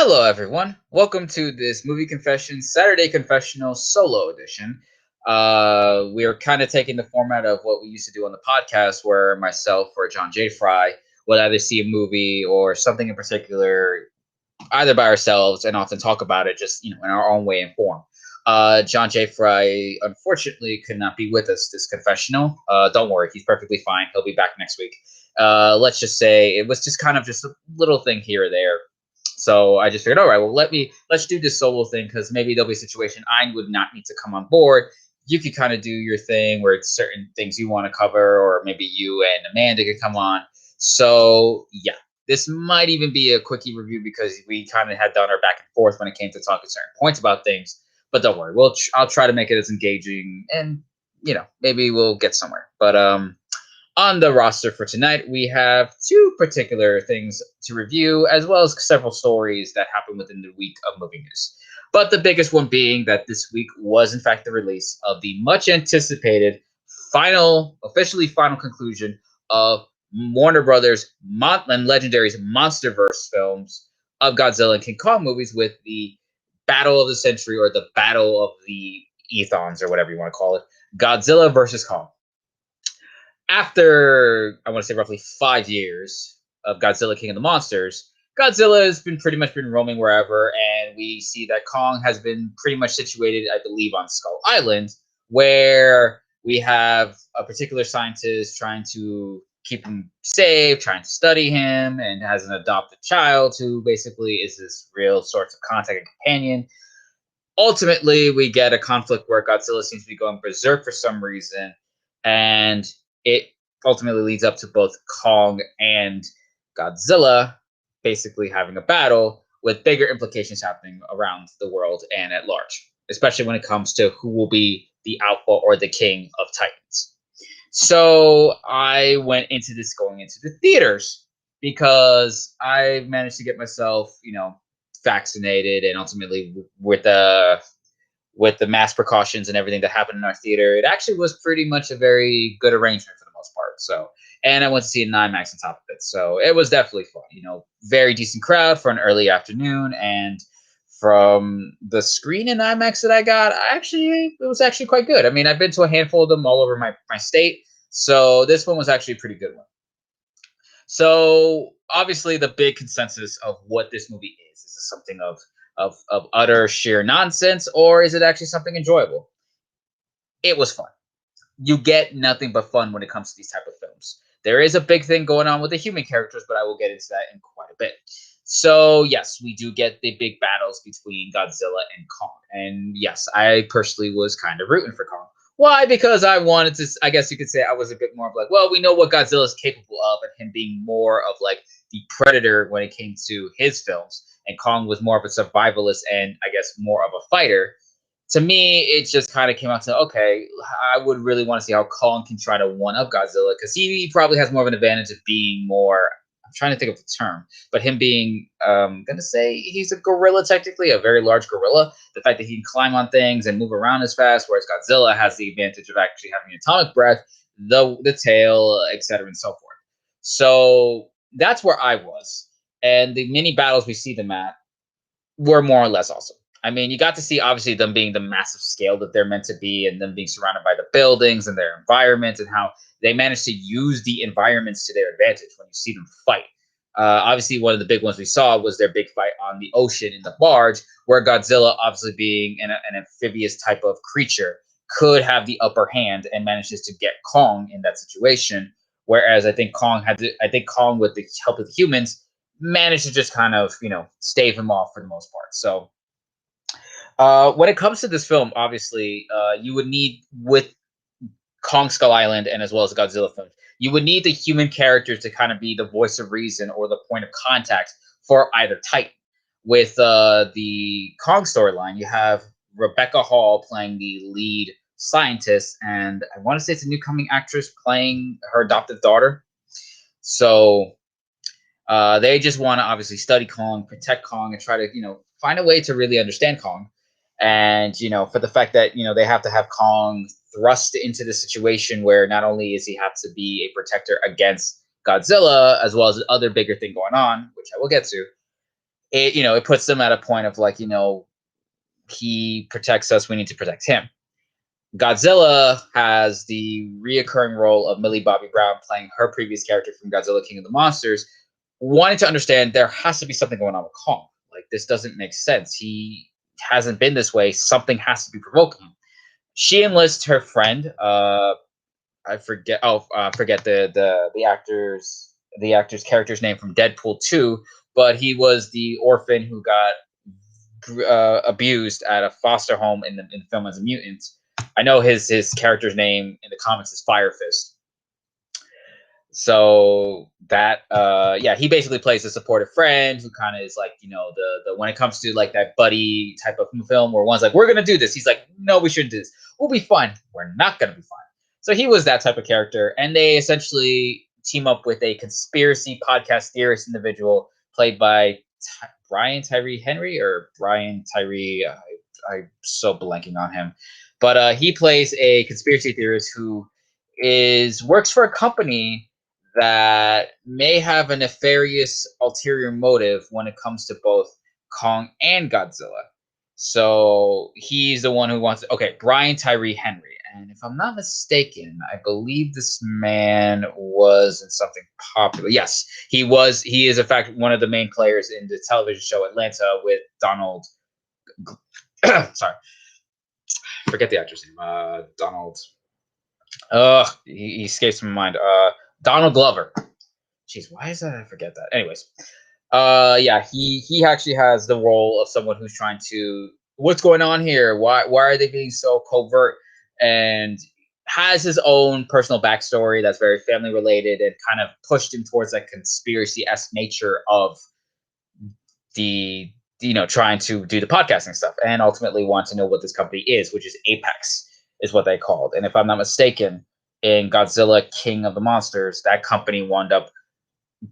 Hello, everyone. Welcome to this Movie Confession Saturday Confessional solo edition. We are kind of taking the format of what we used to do on the podcast, where myself or John J. Fry would either see a movie or something in particular, either by ourselves, and often talk about it just in our own way and form. John J. Fry unfortunately could not be with us this confessional. Don't worry, he's perfectly fine. He'll be back next week. Let's just say it was just kind of just a little thing here or there. So I just figured, all right, well, let's do this solo thing, because maybe there'll be a situation I would not need to come on board. You could kind of do your thing where it's certain things you want to cover, or maybe you and Amanda could come on. So yeah, this might even be a quickie review because we kind of had done our back and forth when it came to talking certain points about things. But don't worry, I'll try to make it as engaging, and maybe we'll get somewhere. But on the roster for tonight, we have two particular things to review, as well as several stories that happened within the week of movie news. But the biggest one being that this week was, in fact, the release of the much anticipated officially final conclusion of Warner Brothers and Legendary's MonsterVerse films of Godzilla and King Kong movies, with the Battle of the Century, or the Battle of the Ethons, or whatever you want to call it, Godzilla versus Kong. After, I want to say, roughly 5 years of Godzilla King of the Monsters, Godzilla has pretty much been roaming wherever, and we see that Kong has been pretty much situated, I believe, on Skull Island, where we have a particular scientist trying to keep him safe, trying to study him, and has an adopted child who basically is this real source of contact and companion. Ultimately, we get a conflict where Godzilla seems to be going berserk for some reason, and it ultimately leads up to both Kong and Godzilla basically having a battle, with bigger implications happening around the world and at large, especially when it comes to who will be the alpha or the king of Titans. So I went into this going into the theaters because I managed to get myself, vaccinated, and ultimately with the mass precautions and everything that happened in our theater, it actually was pretty much a very good arrangement for the most part. So, and I went to see an IMAX on top of it. So it was definitely fun, very decent crowd for an early afternoon. And from the screen in IMAX that I got, it was actually quite good. I mean, I've been to a handful of them all over my state. So this one was actually a pretty good one. So obviously the big consensus of what this movie is it something of utter sheer nonsense, or is it actually something enjoyable? It was fun. You get nothing but fun when it comes to these type of films. There is a big thing going on with the human characters, but I will get into that in quite a bit. So yes, we do get the big battles between Godzilla and Kong. And yes, I personally was kind of rooting for Kong. Why? Because I wanted to, I guess you could say I was a bit more of like, well, we know what Godzilla is capable of, and him being more of like the predator when it came to his films. And Kong was more of a survivalist and I guess more of a fighter. To me, it just kind of came out to, okay, I would really want to see how Kong can try to one-up Godzilla, because he probably has more of an advantage of being more, I'm trying to think of the term, but him being, I'm going to say he's a gorilla, technically, a very large gorilla. The fact that he can climb on things and move around as fast, whereas Godzilla has the advantage of actually having atomic breath, the tail, etc., and so forth. So that's where I was. And the mini battles we see them at were more or less awesome. I mean, you got to see, obviously, them being the massive scale that they're meant to be, and them being surrounded by the buildings and their environment, and how they managed to use the environments to their advantage when you see them fight. Obviously, one of the big ones we saw was their big fight on the ocean in the barge, where Godzilla, obviously being an amphibious type of creature, could have the upper hand and manages to get Kong in that situation. Whereas I think Kong, with the help of the humans, managed to just kind of, stave him off for the most part. So when it comes to this film, obviously, you would need, with Kong Skull Island and as well as Godzilla films, you would need the human characters to kind of be the voice of reason or the point of contact for either Titan. With the Kong storyline, you have Rebecca Hall playing the lead scientist, and I want to say it's a new coming actress playing her adoptive daughter. So they just want to obviously study Kong, protect Kong, and try to, find a way to really understand Kong. And, for the fact that, they have to have Kong thrust into the situation where not only is he have to be a protector against Godzilla, as well as the other bigger thing going on, which I will get to, it puts them at a point of like, he protects us, we need to protect him. Godzilla has the reoccurring role of Millie Bobby Brown playing her previous character from Godzilla King of the Monsters, wanting to understand there has to be something going on with Kong. Like, this doesn't make sense. He hasn't been this way. Something has to be provoking him. She enlists her friend. I forget. Oh, forget the actor's character's name from Deadpool 2, but he was the orphan who got abused at a foster home in the film as a mutant. I know his character's name in the comics is Fire Fist. So that yeah, he basically plays a supportive friend who kind of is like, the when it comes to like that buddy type of film where one's like, we're gonna do this, he's like, no, we shouldn't do this, we'll be fine, we're not gonna be fine. So he was that type of character, and they essentially team up with a conspiracy podcast theorist individual played by Brian Tyree Henry or Brian Tyree. I'm so blanking on him, but he plays a conspiracy theorist who works for a company that may have a nefarious ulterior motive when it comes to both Kong and Godzilla. So he's the one who wants to, okay, Brian Tyree Henry. And if I'm not mistaken, I believe this man was in something popular. Yes, he was. He is, in fact, one of the main players in the television show Atlanta with Donald. Sorry, forget the actor's name. Donald. He escapes my mind. Donald Glover. Jeez, why is that? I forget that. Anyways, yeah, he actually has the role of someone who's trying to, what's going on here? Why are they being so covert? And has his own personal backstory that's very family related and kind of pushed him towards that conspiracy-esque nature of the trying to do the podcasting stuff and ultimately want to know what this company is, which is Apex, is what they called. And if I'm not mistaken, in Godzilla King of the Monsters, that company wound up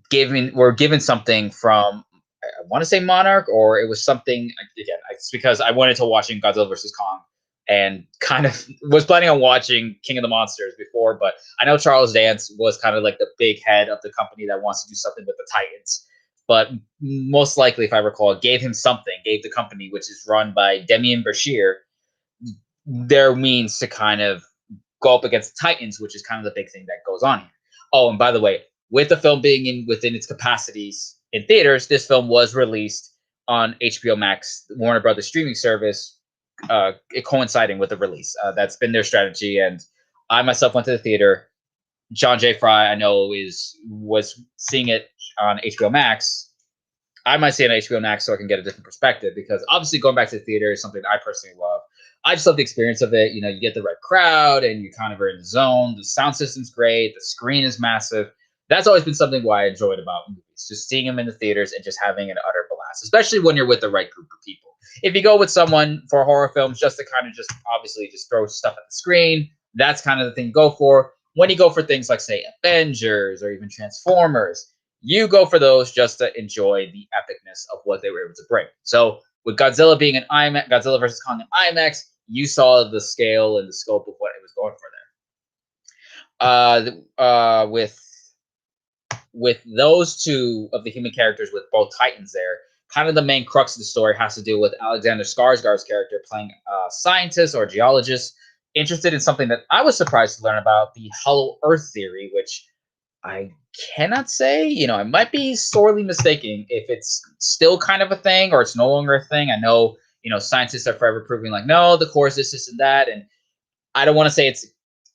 given something from, I want to say Monarch, or it was something, again, it's because I went into watching Godzilla versus Kong and kind of was planning on watching King of the Monsters before, but I know Charles Dance was kind of like the big head of the company that wants to do something with the Titans. But most likely, if I recall, gave the company, which is run by Demian Bashir, their means to kind of go up against the Titans, which is kind of the big thing that goes on here. Oh, and by the way, with the film being within its capacities in theaters, this film was released on HBO Max, Warner Brothers streaming service, coinciding with the release. That's been their strategy, and I myself went to the theater. John J. Fry, I know, was seeing it on HBO Max. I might see it on HBO Max so I can get a different perspective, because obviously going back to the theater is something that I personally love. I just love the experience of it. You get the right crowd and you kind of are in the zone. The sound system's great. The screen is massive. That's always been something why I enjoyed about movies, just seeing them in the theaters and just having an utter blast, especially when you're with the right group of people. If you go with someone for horror films just to kind of just obviously just throw stuff at the screen, that's kind of the thing to go for. When you go for things like, say, Avengers or even Transformers, you go for those just to enjoy the epicness of what they were able to bring. So with Godzilla being an IMAX, Godzilla versus Kong in IMAX, you saw the scale and the scope of what it was going for there. With those two of the human characters, with both Titans there, kind of the main crux of the story has to do with Alexander Skarsgård's character playing a scientist or a geologist interested in something that I was surprised to learn about, the Hollow Earth theory, which I cannot say. I might be sorely mistaken if it's still kind of a thing or it's no longer a thing. I know, scientists are forever proving like, no, the core is this and that. And I don't want to say it's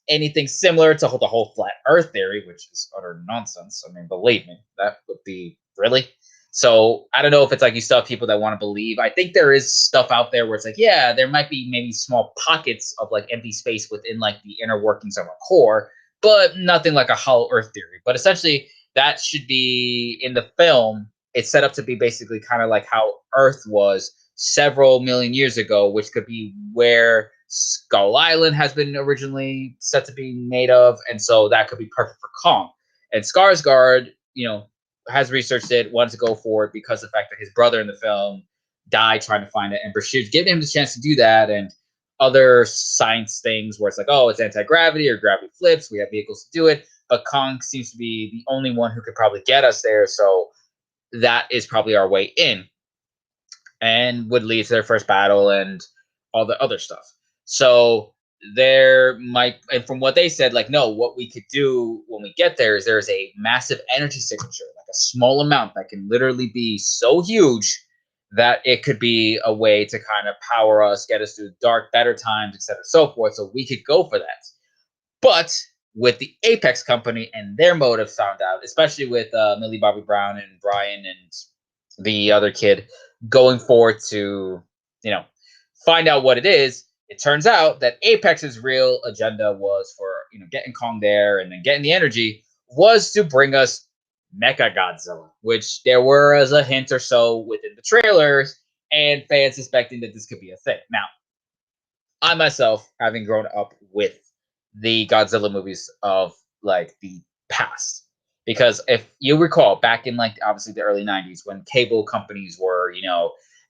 anything similar to the whole flat earth theory, which is utter nonsense. I mean, believe me, that would be really. So I don't know if it's like you still have people that want to believe. I think there is stuff out there where it's like, yeah, there might be maybe small pockets of like empty space within like the inner workings of a core, but nothing like a hollow earth theory. But essentially, that should be in the film. It's set up to be basically kind of like how Earth was several million years ago, which could be where Skull Island has been originally set to be made of. And so that could be perfect for Kong. And Skarsgård, has researched it, wanted to go for it because of the fact that his brother in the film died trying to find it. And Bashir's giving him the chance to do that. And other science things where it's like, oh, it's anti-gravity or gravity flips. We have vehicles to do it. But Kong seems to be the only one who could probably get us there. So that is probably our way in. and would lead to their first battle and all the other stuff. So there might, and from what they said, like, no, what we could do when we get there is there's a massive energy signature, like a small amount that can literally be so huge that it could be a way to kind of power us, get us through dark, better times, etc., so forth. So we could go for that. But with the Apex company and their motive found out, especially with Millie Bobby Brown and Brian and the other kid going forward to, you know, find out what it is. It turns out that Apex's real agenda was for, getting Kong there and then getting the energy was to bring us Mecha Godzilla, which there was a hint or so within the trailers and fans suspecting that this could be a thing. Now, I myself, having grown up with the Godzilla movies of like the past, because if you recall, back in like obviously the early '90s when cable companies were,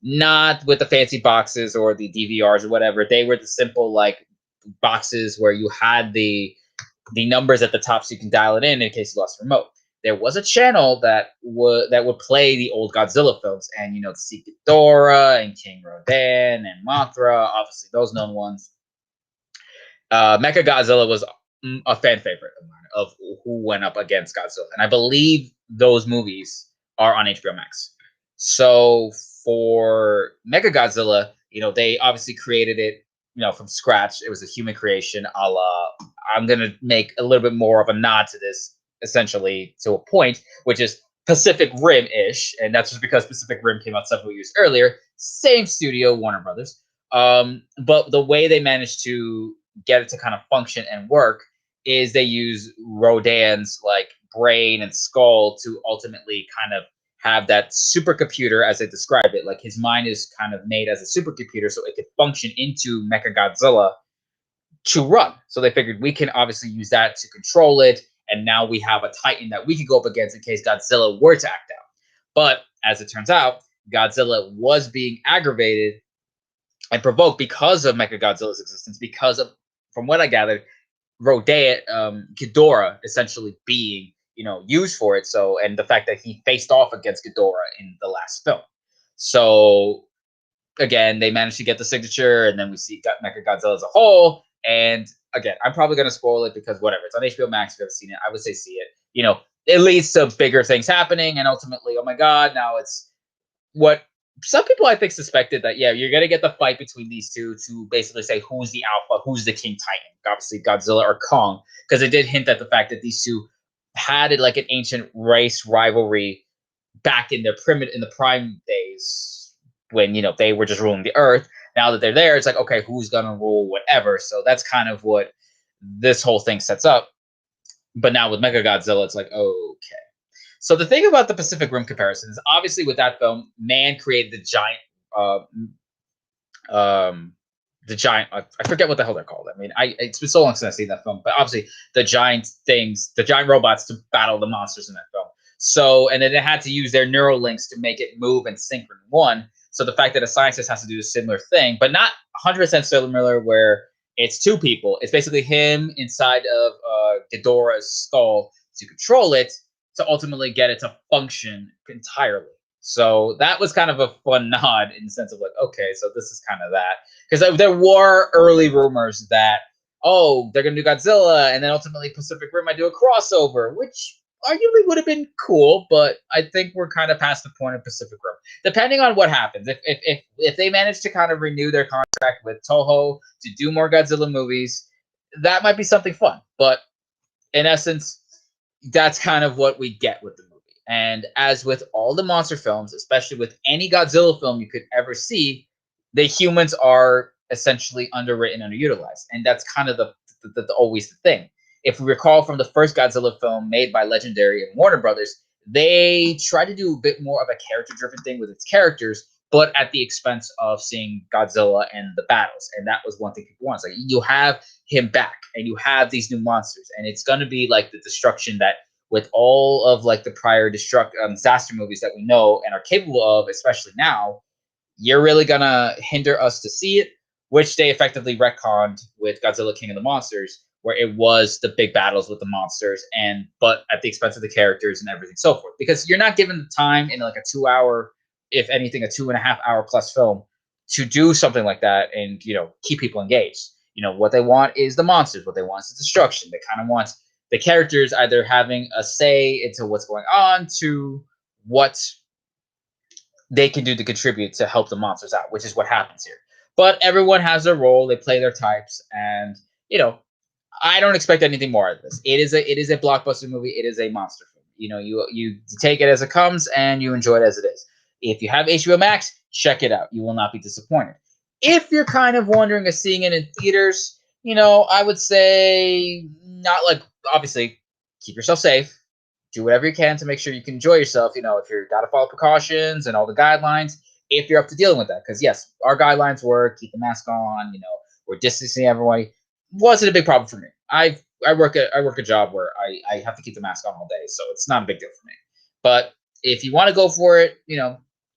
not with the fancy boxes or the DVRs or whatever, they were the simple like boxes where you had the numbers at the top so you can dial it in case you lost the remote. There was a channel that would play the old Godzilla films, and to see Ghidorah and King Rodan and Mothra, obviously those known ones. Mecha Godzilla was a fan favorite of mine of who went up against Godzilla, and I believe those movies are on HBO Max. So for Mecha Godzilla, they obviously created it, from scratch. It was a human creation, a la. I'm gonna make a little bit more of a nod to this, essentially to a point, which is Pacific Rim ish, and that's just because Pacific Rim came out several years earlier. Same studio, Warner Brothers. But the way they managed to get it to kind of function and work is they use Rodan's like brain and skull to ultimately kind of have that supercomputer, as they describe it. Like his mind is kind of made as a supercomputer so it could function into Mechagodzilla to run. So they figured we can obviously use that to control it. And now we have a Titan that we could go up against in case Godzilla were to act out. But as it turns out, Godzilla was being aggravated and provoked because of Mechagodzilla's existence, because of, from what I gathered, Rodan, Ghidorah essentially being, used for it. So, and the fact that he faced off against Ghidorah in the last film. So, again, they managed to get the signature, and then we see Mechagodzilla as a whole. And again, I'm probably going to spoil it because whatever, it's on HBO Max. If you haven't seen it, I would say see it. It leads to bigger things happening, and ultimately, oh my God, now it's what some people I think suspected that, yeah, you're gonna get the fight between these two to basically say who's the alpha, who's the King Titan, obviously Godzilla or Kong, because it did hint at the fact that these two had it like an ancient race rivalry back in their in the prime days when they were just ruling the earth. Now that they're there, it's like, okay, who's gonna rule whatever. So that's kind of what this whole thing sets up. But now with Mechagodzilla, it's like, okay. So the thing about the Pacific Rim comparison is obviously with that film, man created the giant, uh, I forget what the hell they're called. I mean, it's been so long since I've seen that film, but obviously the giant things, the giant robots to battle the monsters in that film. So, and then it had to use their neural links to make it move and sync in one. So the fact that a scientist has to do a similar thing, but not 100% similar, where it's two people. It's basically him inside of Ghidorah's skull to control it, to ultimately get it to function entirely. So that was kind of a fun nod in the sense of like, okay, so this is kind of that. Because there were early rumors that, oh, they're going to do Godzilla, and then ultimately Pacific Rim might do a crossover, which arguably would have been cool, but I think we're kind of past the point of Pacific Rim. Depending on what happens, if they manage to kind of renew their contract with Toho to do more Godzilla movies, that might be something fun. But in essence, that's kind of what we get with the movie. And as with all the monster films, especially with any Godzilla film you could ever see, the humans are essentially underwritten, underutilized, and that's kind of always the thing. If we recall from the first Godzilla film made by Legendary and Warner Brothers, they tried to do a bit more of a character-driven thing with its characters, but at the expense of seeing Godzilla and the battles. And that was one thing people want. It's like, you have him back, and you have these new monsters, and it's going to be like the destruction that, with all of like the prior disaster movies that we know and are capable of, especially now, you're really gonna hinder us to see it, which they effectively retconned with Godzilla King of the Monsters, where it was the big battles with the monsters, but at the expense of the characters and everything so forth. Because you're not given the time in like a 2-hour if anything, a 2.5 hour plus film to do something like that and keep people engaged. What they want is the monsters. What they want is the destruction. They kind of want the characters either having a say into what's going on to what they can do to contribute to help the monsters out, which is what happens here. But everyone has their role. They play their types, and I don't expect anything more out of this. It is a blockbuster movie. It is a monster film. You take it as it comes and you enjoy it as it is. If you have HBO Max, check it out. You will not be disappointed. If you're kind of wondering of seeing it in theaters, I would say not like obviously keep yourself safe. Do whatever you can to make sure you can enjoy yourself. If you've got to follow precautions and all the guidelines, if you're up to dealing with that. Because yes, our guidelines were keep the mask on, we're distancing everybody. Wasn't a big problem for me. I work a job where I have to keep the mask on all day, so it's not a big deal for me. But if you want to go for it,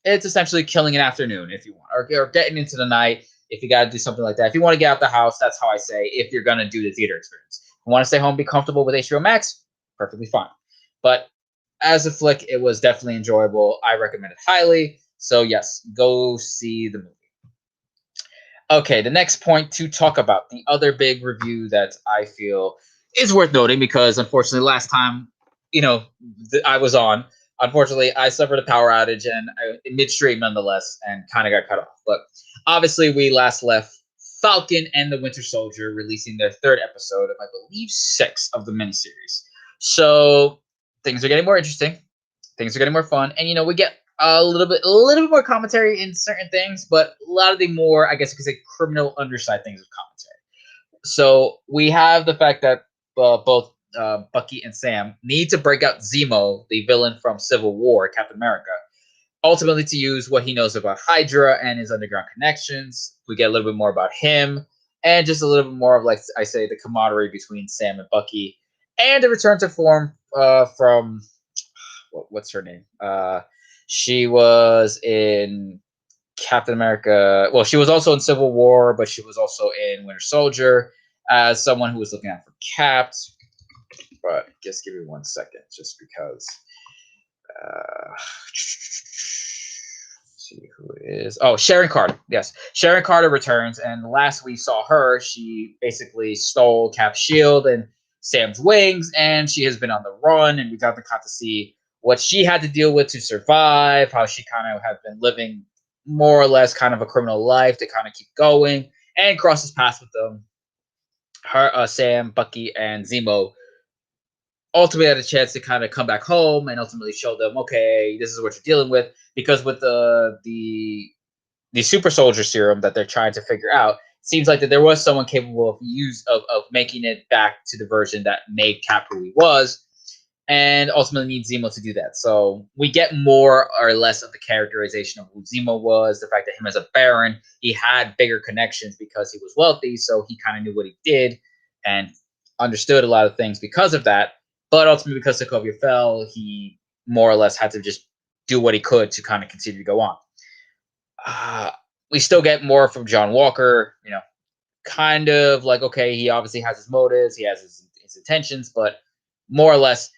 it's essentially killing an afternoon if you want, or getting into the night if you got to do something like that. If you want to get out the house, that's how I say if you're gonna do the theater experience. If you want to stay home, be comfortable with HBO Max, perfectly fine. But as a flick, it was definitely enjoyable. I recommend it highly. So yes, go see the movie. Okay, the next point to talk about, the other big review that I feel is worth noting, because unfortunately last time, I was on, unfortunately I suffered a power outage and midstream nonetheless, and kind of got cut off. But obviously we last left Falcon and the Winter Soldier releasing their third episode of, I believe, 6 of the miniseries. So things are getting more interesting. Things are getting more fun. And, we get a little bit more commentary in certain things, but a lot of the more, I guess you could say, criminal underside things of commentary. So we have the fact that both Bucky and Sam need to break out Zemo, the villain from Civil War, Captain America, ultimately to use what he knows about Hydra and his underground connections. We get a little bit more about him, and just a little bit more of, like I say, the camaraderie between Sam and Bucky, and a return to form from what's her name? She was in Captain America. Well, she was also in Civil War, but she was also in Winter Soldier as someone who was looking out for Cap. But just give me 1 second, just because. See who it is. Oh, Sharon Carter. Yes, Sharon Carter returns, and last we saw her, she basically stole Cap's shield and Sam's wings, and she has been on the run, and we got to see what she had to deal with to survive, how she kind of had been living more or less kind of a criminal life to kind of keep going, and crosses paths with them. Her, Sam, Bucky, and Zemo ultimately had a chance to kind of come back home and ultimately show them, okay, this is what you're dealing with, because with the super soldier serum that they're trying to figure out, seems like that there was someone capable of making it back to the version that made Cap who he was, and ultimately needs Zemo to do that. So we get more or less of the characterization of who Zemo was, the fact that him as a Baron, he had bigger connections because he was wealthy, so he kind of knew what he did and understood a lot of things because of that. But ultimately, because Sokovia fell, he more or less had to just do what he could to kind of continue to go on. We still get more from John Walker, kind of like, okay, he obviously has his motives, he has his intentions, but more or less,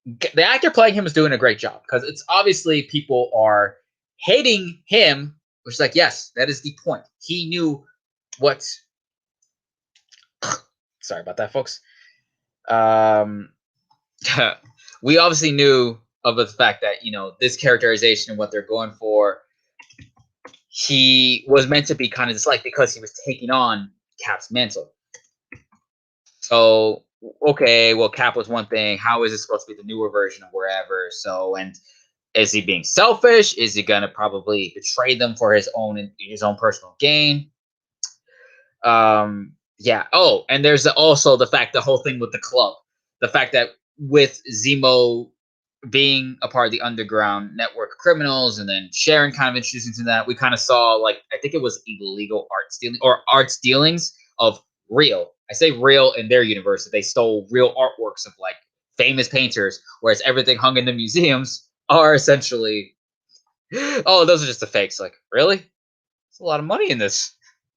the actor playing him is doing a great job, because it's obviously people are hating him, which is like, yes, that is the point. He knew what. Sorry about that, folks. We obviously knew of the fact that this characterization and what they're going for, he was meant to be kind of disliked because he was taking on Cap's mantle. So, okay, well, Cap was one thing. How is it supposed to be the newer version of wherever? So, and is he being selfish? Is he gonna probably betray them for his own personal gain? Yeah. Oh, and there's also the fact, the whole thing with the club, the fact that with Zemo being a part of the underground network of criminals, and then Sharon kind of introducing to that, we kind of saw, like, I think it was illegal art stealing or art stealings of real. I say real in their universe, that they stole real artworks of like famous painters, whereas everything hung in the museums are essentially, oh, those are just the fakes. Like, really? There's a lot of money in this.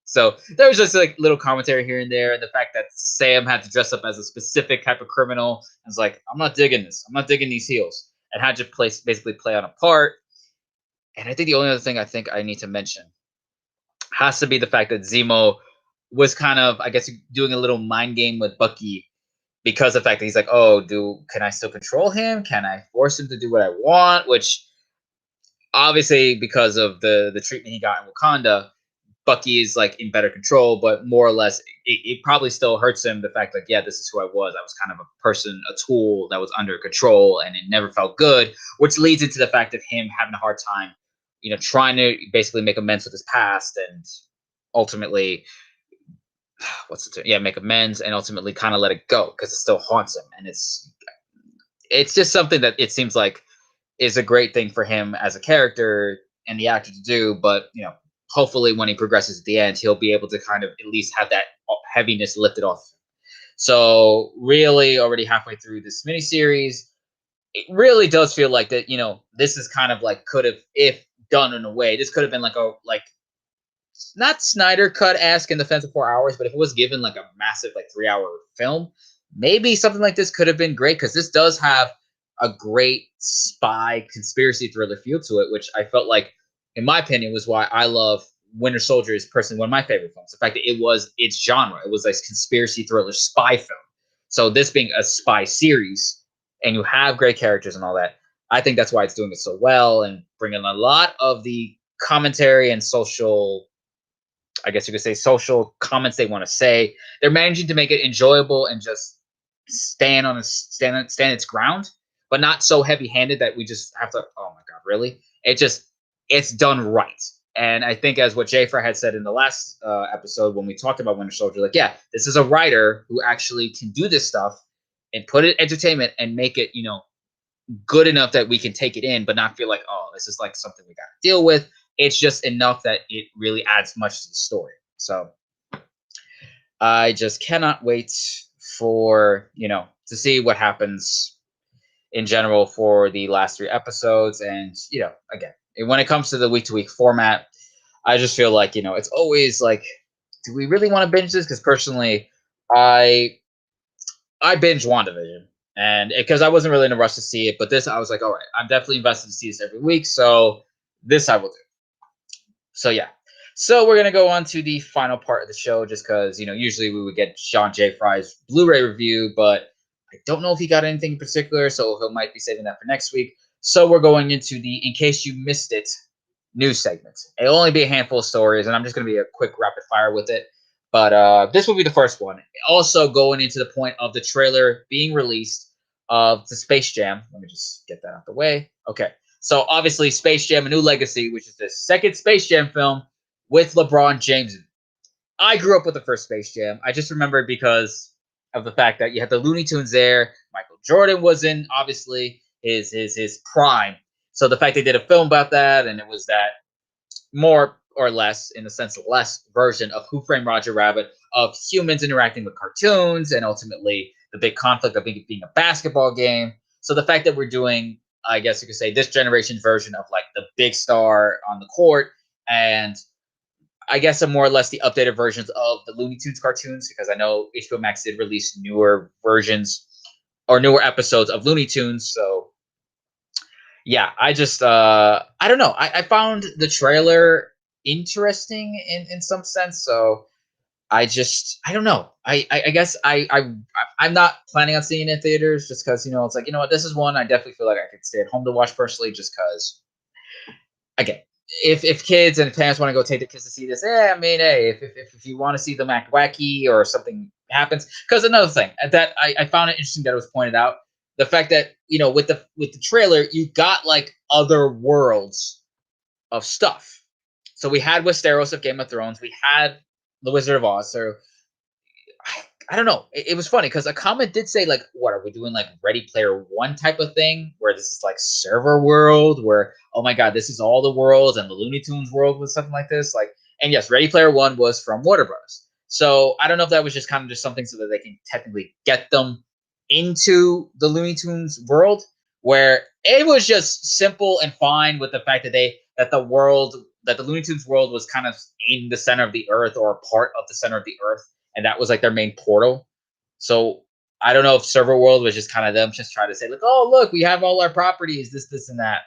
So there was just like little commentary here and there, and the fact that Sam had to dress up as a specific type of criminal, and was like, I'm not digging this. I'm not digging these heels, and had to basically play on a part. And I think the only other thing I think I need to mention has to be the fact that Zemo was kind of, I guess, doing a little mind game with Bucky because of the fact that he's like, oh, can I still control him? Can I force him to do what I want? Which obviously, because of the treatment he got in Wakanda, Bucky is like in better control, but more or less, it probably still hurts him. The fact, like, yeah, this is who I was. I was kind of a person, a tool that was under control, and it never felt good. Which leads into the fact of him having a hard time, trying to basically make amends with his past, and ultimately, what's the term? Yeah, make amends, and ultimately kind of let it go because it still haunts him, and it's just something that it seems like is a great thing for him as a character and the actor to do. But hopefully when he progresses at the end, he'll be able to kind of at least have that heaviness lifted off. So really, already halfway through this miniseries, it really does feel like that. This is kind of like could have, if done in a way, this could have been like not Snyder cut esque in the sense of 4 hours, but if it was given like a massive like 3 hour film, maybe something like this could have been great because this does have a great spy conspiracy thriller feel to it, which I felt like, in my opinion, was why I love Winter Soldier is personally one of my favorite films. The fact that it was its genre, it was like conspiracy thriller spy film. So this being a spy series, and you have great characters and all that, I think that's why it's doing it so well and bringing a lot of the commentary and social, I guess you could say, social comments they want to say. They're managing to make it enjoyable and just stand its ground, but not so heavy-handed that we just have to, oh my god, really? It's done right. And I think, as what Jafar had said in the last episode when we talked about Winter Soldier, like, yeah, this is a writer who actually can do this stuff and put it entertainment and make it, good enough that we can take it in, but not feel like, oh, this is like something we got to deal with. It's just enough that it really adds much to the story. So I just cannot wait for, to see what happens in general for the last 3 episodes. And, again, when it comes to the week-to-week format, I just feel like, it's always like, do we really want to binge this? Because personally, I binge WandaVision, and because I wasn't really in a rush to see it, but this I was like, all right, I'm definitely invested to see this every week, so this I will do. So yeah, so we're gonna go on to the final part of the show, just because usually we would get Sean J. Fry's Blu-ray review, but I don't know if he got anything in particular, so he might be saving that for next week. So we're going into the in case you missed it news segment. It'll only be a handful of stories, and I'm just gonna be a quick rapid fire with it. But this will be the first one. Also, going into the point of the trailer being released of the Space Jam. Let me just get that out the way. Okay. So, obviously, Space Jam: A New Legacy, which is the second Space Jam film with LeBron James. I grew up with the first Space Jam. I just remember it because of the fact that you had the Looney Tunes there. Michael Jordan was in, obviously, his prime. So the fact they did a film about that, and it was that more or less, in a sense, less version of Who Framed Roger Rabbit, of humans interacting with cartoons, and ultimately the big conflict of it being a basketball game. So the fact that we're doing, I guess you could say, this generation's version of like the big star on the court, and I guess more or less the updated versions of the Looney Tunes cartoons, because I know HBO Max did release newer versions or newer episodes of Looney Tunes. So yeah, I don't know. I found the trailer interesting in some sense. So I don't know. I guess I'm not planning on seeing it in theaters just because it's like, what, this is one I definitely feel like I could stay at home to watch personally, just because, again, if kids and parents want to go take their kids to see this, I mean, hey, if you want to see them act wacky or something happens, because another thing that I found it interesting that it was pointed out, the fact that with the trailer you got like other worlds of stuff. So we had Westeros of Game of Thrones, we had the Wizard of Oz. So I don't know. It was funny because a comment did say, like, what are we doing, like Ready Player One type of thing, where this is like server world, where, oh my god, this is all the worlds, and the Looney Tunes world was something like this. Like, and yes, Ready Player One was from Warner Bros. So I don't know if that was just kind of just something so that they can technically get them into the Looney Tunes world, where it was just simple and fine with the fact that the Looney Tunes world was kind of in the center of the earth, or a part of the center of the earth, and that was like their main portal. So I don't know if Server World was just kind of them just trying to say, like, oh look, we have all our properties, this and that.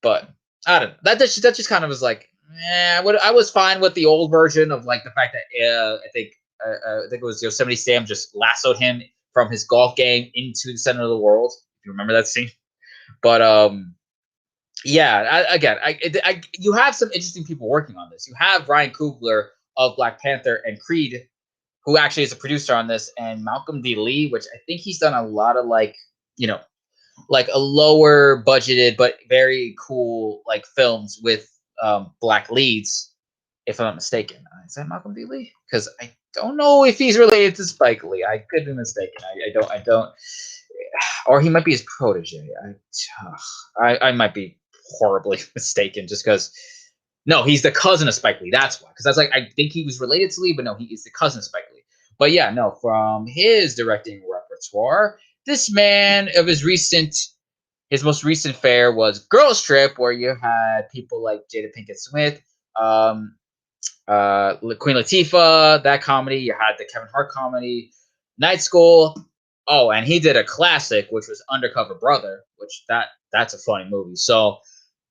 But I don't know. That just kind of was like, I was fine with the old version of like the fact that I think it was Yosemite Sam just lassoed him from his golf game into the center of the world. If you remember that scene, but yeah, you have some interesting people working on this. You have Ryan Coogler of Black Panther and Creed, who actually is a producer on this, and Malcolm D. Lee, which I think he's done a lot of like, you know, like a lower budgeted but very cool like films with black leads, if I'm not mistaken. Is that Malcolm D. Lee? Because I don't know if he's related to Spike Lee. I could be mistaken. I don't, or he might be his protege. I might be horribly mistaken just because. No, he's the cousin of Spike Lee. That's why. Because that's like I think he was related to Lee, but no, he is the cousin of Spike Lee. But yeah, no, from his directing repertoire, this man of his most recent fare was Girls Trip, where you had people like Jada Pinkett Smith, um, Queen Latifah, that comedy. You had the Kevin Hart comedy, Night School. Oh, and he did a classic, which was Undercover Brother, which that's a funny movie. So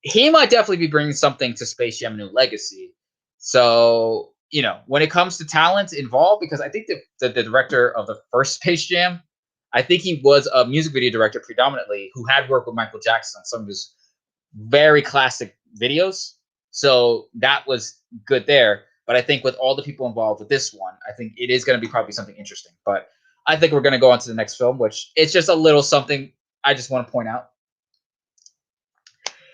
he might definitely be bringing something to Space Jam: New Legacy. So when it comes to talent involved, because I think the director of the first Space Jam, I think he was a music video director predominantly who had worked with Michael Jackson on some of his very classic videos. So that was good there. But I think with all the people involved with this one, I think it is going to be probably something interesting. But I think we're going to go on to the next film, which it's just a little something I just want to point out.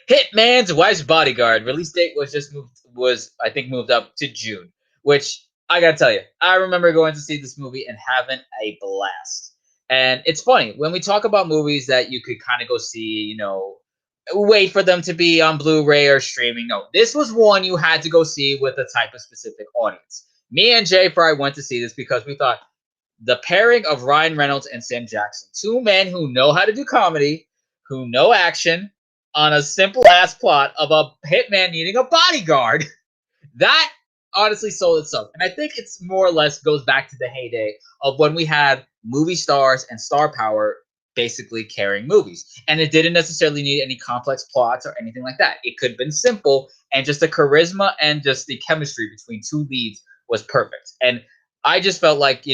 Hitman's Wife's Bodyguard release date was I think moved up to June, which I gotta tell you, I remember going to see this movie and having a blast. And it's funny when we talk about movies that you could kind of go see, wait for them to be on Blu-ray or streaming. No, this was one you had to go see with a type of specific audience. Me and Jay Fry went to see this because we thought the pairing of Ryan Reynolds and Sam Jackson, two men who know how to do comedy, who know action, on a simple ass plot of a hitman needing a bodyguard, that honestly sold itself. And I think it's more or less goes back to the heyday of when we had movie stars and star power basically carrying movies. And it didn't necessarily need any complex plots or anything like that. It could have been simple, and just the charisma and just the chemistry between two leads was perfect. And I just felt like,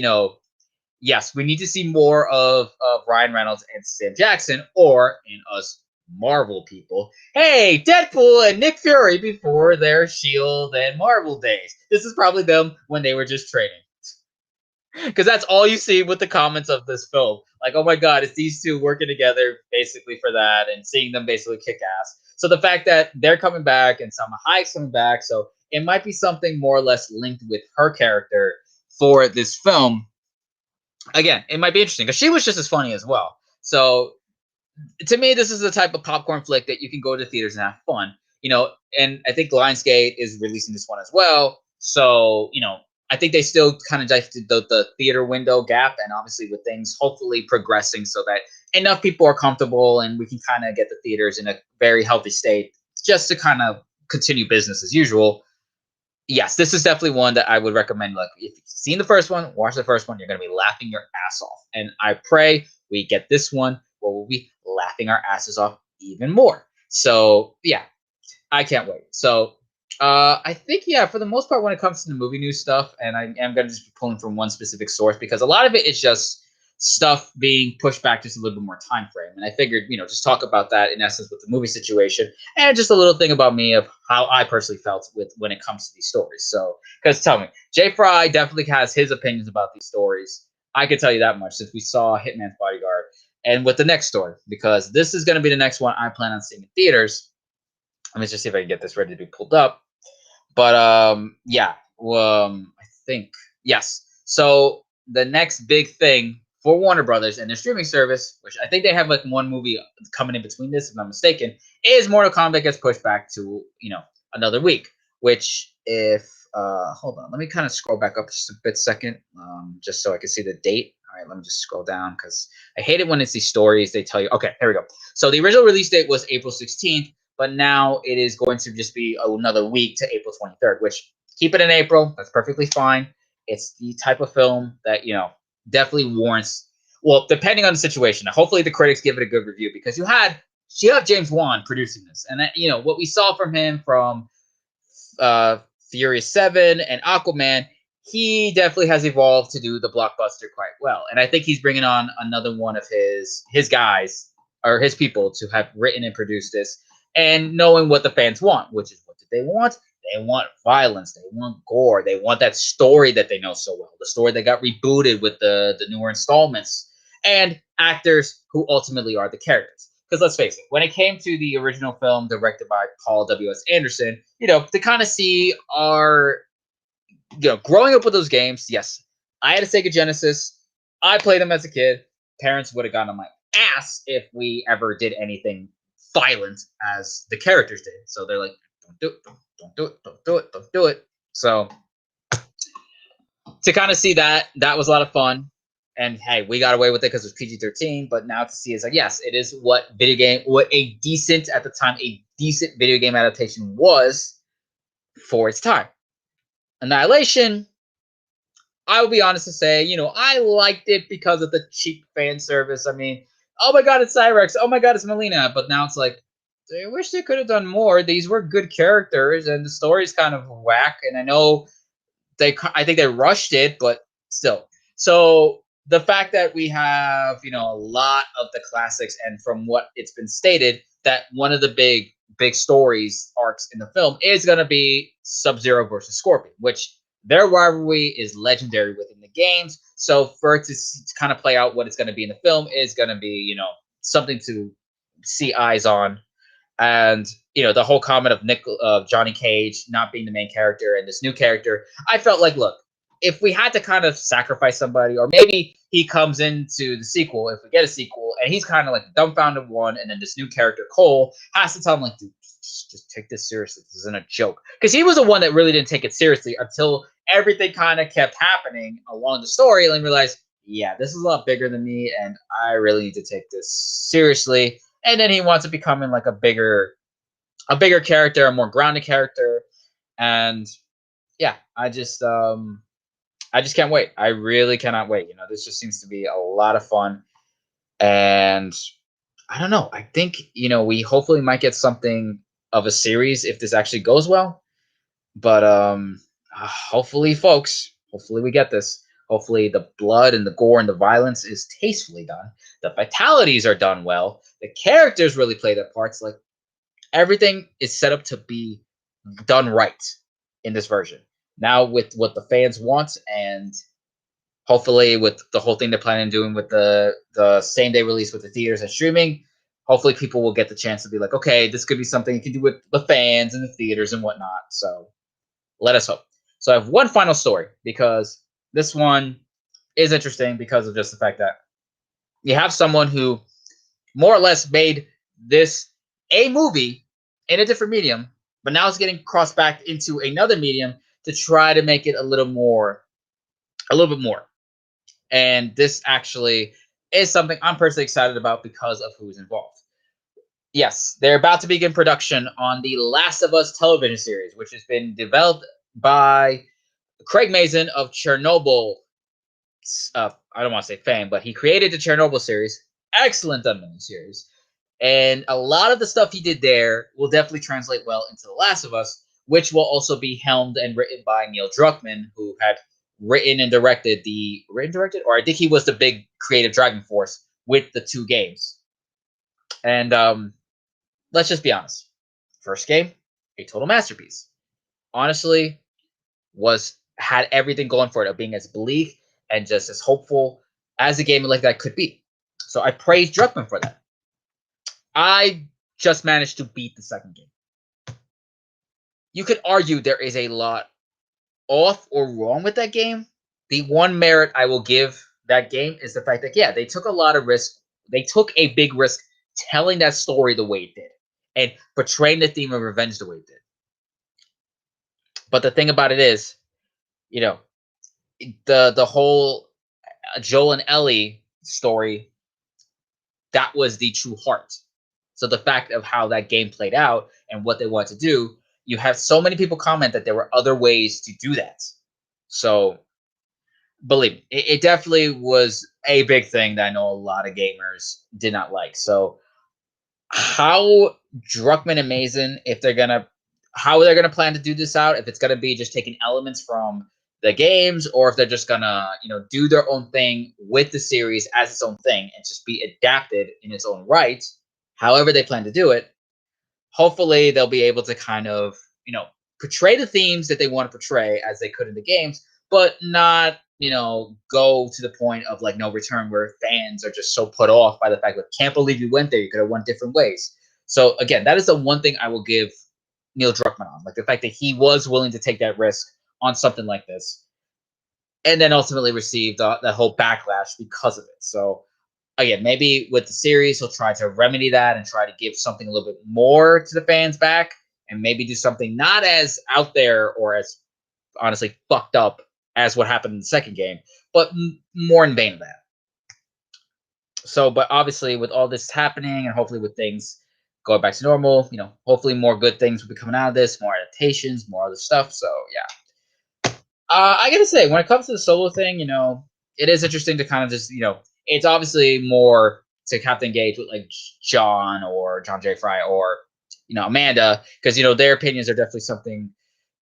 yes, we need to see more of Ryan Reynolds and Sam Jackson, or in us Marvel people, hey, Deadpool and Nick Fury before their Shield and Marvel days. This is probably them when they were just training. Because that's all you see with the comments of this film. Like, oh my God, it's these two working together basically for that, and seeing them basically kick ass. So the fact that they're coming back and Salma Hayek's coming back, so it might be something more or less linked with her character for this film. Again, it might be interesting because she was just as funny as well. So to me, this is the type of popcorn flick that you can go to theaters and have fun. And I think Lionsgate is releasing this one as well. So, I think they still kind of digested the theater window gap, and obviously with things hopefully progressing so that enough people are comfortable and we can kind of get the theaters in a very healthy state just to kind of continue business as usual. Yes, this is definitely one that I would recommend. Like, if you've seen the first one, watch the first one. You're going to be laughing your ass off. And I pray we get this one where we'll be laughing our asses off even more. So, yeah, I can't wait. So, I think, yeah, for the most part, when it comes to the movie news stuff, and I am going to just be pulling from one specific source because a lot of it is just stuff being pushed back just a little bit more time frame. And I figured, just talk about that in essence with the movie situation, and just a little thing about me of how I personally felt with when it comes to these stories. So, because tell me, Jay Fry definitely has his opinions about these stories. I can tell you that much since we saw Hitman's Bodyguard and with the next story, because this is going to be the next one I plan on seeing in theaters. Let me just see if I can get this ready to be pulled up. But yeah, I think yes. So the next big thing for Warner Brothers and their streaming service, which I think they have like one movie coming in between this, if I'm not mistaken, is Mortal Kombat gets pushed back to another week. Which if hold on, let me kind of scroll back up just a bit second, just so I can see the date. All right, let me just scroll down because I hate it when it's these stories they tell you. Okay, here we go. So the original release date was April 16th. But now it is going to just be another week to April 23rd, which keep it in April. That's perfectly fine. It's the type of film that, definitely warrants, well, depending on the situation. Hopefully the critics give it a good review because you had you have James Wan producing this, and that, what we saw from him from uh, Furious 7 and Aquaman, he definitely has evolved to do the blockbuster quite well. And I think he's bringing on another one of his guys or his people to have written and produced this, and knowing what the fans want, which is, what did they want? They want violence. They want gore. They want that story that they know so well. The story that got rebooted with the newer installments, and actors who ultimately are the characters. Because let's face it, when it came to the original film directed by Paul W.S. Anderson, to kind of see our, growing up with those games, yes, I had a Sega Genesis. I played them as a kid. Parents would have gotten on my ass if we ever did anything violent as the characters did. So they're like, don't do it, don't do it, don't do it, don't do it. So to kind of see that was a lot of fun. And hey, we got away with it because it was PG-13. But now to see is like, yes, it is what a decent, at the time, a decent video game adaptation was for its time. Annihilation, I will be honest to say, I liked it because of the cheap fan service. I mean, oh my god, it's Cyrex. Oh my god, it's Melina. But now it's like, I wish they could have done more. These were good characters, and the story's kind of whack. And I think they rushed it, but still. So the fact that we have, a lot of the classics, and from what it's been stated, that one of the big stories arcs in the film is going to be Sub-Zero versus Scorpion, which their rivalry is legendary within the games. So for it to kind of play out what it's going to be in the film is going to be, something to see eyes on. And the whole comment of Johnny Cage not being the main character and this new character, I felt like, look, if we had to kind of sacrifice somebody, or maybe he comes into the sequel, if we get a sequel, and he's kind of like the dumbfounded one, and then this new character Cole has to tell him like, dude, just take this seriously. This isn't a joke, because he was the one that really didn't take it seriously until everything kind of kept happening along the story, and realized, yeah, this is a lot bigger than me, and I really need to take this seriously. And then he wants to become in like a bigger character, a more grounded character. And yeah, I just can't wait. I really cannot wait. This just seems to be a lot of fun. And I don't know. I think, we hopefully might get something of a series if this actually goes well. But hopefully, folks, hopefully we get this. Hopefully the blood and the gore and the violence is tastefully done. The fatalities are done well. The characters really play their parts. Like, everything is set up to be done right in this version. Now with what the fans want, and hopefully with the whole thing they're planning on doing with the same day release with the theaters and streaming, hopefully people will get the chance to be like, okay, this could be something you can do with the fans and the theaters and whatnot. So let us hope. So I have one final story, because this one is interesting because of just the fact that you have someone who more or less made this a movie in a different medium, but now it's getting crossed back into another medium to try to make it a little bit more. And this actually is something I'm personally excited about because of who's involved. Yes, they're about to begin production on the Last of Us television series, which has been developed by Craig Mazin of Chernobyl. I don't want to say fame, but he created the Chernobyl series. Excellent miniseries. And a lot of the stuff he did there will definitely translate well into The Last of Us, which will also be helmed and written by Neil Druckmann, who had written and directed, or I think he was the big creative driving force with the two games. And let's just be honest. First game, a total masterpiece. Honestly, had everything going for it, of being as bleak and just as hopeful as a game like that could be. So I praise Druckmann for that. I just managed to beat the second game. You could argue there is a lot off or wrong with that game. The one merit I will give that game is the fact that, yeah, they took a lot of risk. They took a big risk telling that story the way it did and portraying the theme of revenge the way it did. But the thing about it is, the whole Joel and Ellie story, that was the true heart. So the fact of how that game played out and what they want to do, you have so many people comment that there were other ways to do that. So believe me, it definitely was a big thing that I know a lot of gamers did not like. So How Druckmann and Mason, if they're gonna, how they're gonna plan to do this out, if it's gonna be just taking elements from the games, or if they're just gonna, do their own thing with the series as its own thing and just be adapted in its own right. However they plan to do it, hopefully they'll be able to kind of, portray the themes that they want to portray as they could in the games, but not, go to the point of like no return where fans are just so put off by the fact that can't believe you went there. You could have went different ways. So again, that is the one thing I will give Neil Druckmann on, like the fact that he was willing to take that risk on something like this, and then ultimately received that whole backlash because of it. So again, maybe with the series, he'll try to remedy that and try to give something a little bit more to the fans back, and maybe do something not as out there or as honestly fucked up as what happened in the second game, but more in vain of that. So, but obviously, with all this happening, and hopefully with things going back to normal, hopefully more good things will be coming out of this, more adaptations, more other stuff. So, yeah. I gotta say, when it comes to the solo thing, it is interesting to kind of just, it's obviously more to have to engage with like John or John J. Fry or, Amanda, because, their opinions are definitely something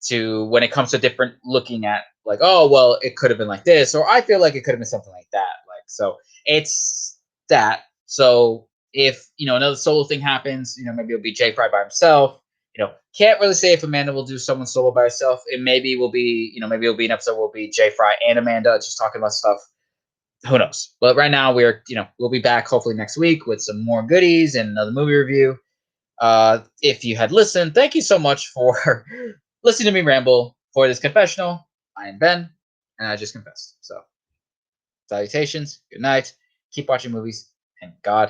to, when it comes to different looking at like, oh, well, it could have been like this, or I feel like it could have been something like that. Like, so it's that. So if, another solo thing happens, maybe it'll be J. Fry by himself. Can't really say if Amanda will do someone solo by herself. It maybe will be, maybe it'll be an episode where it'll be Jay Fry and Amanda just talking about stuff. Who knows? But right now we'll be back hopefully next week with some more goodies and another movie review. If you had listened, thank you so much for listening to me ramble for this confessional. I am Ben, and I just confessed. So, salutations, good night, keep watching movies, and God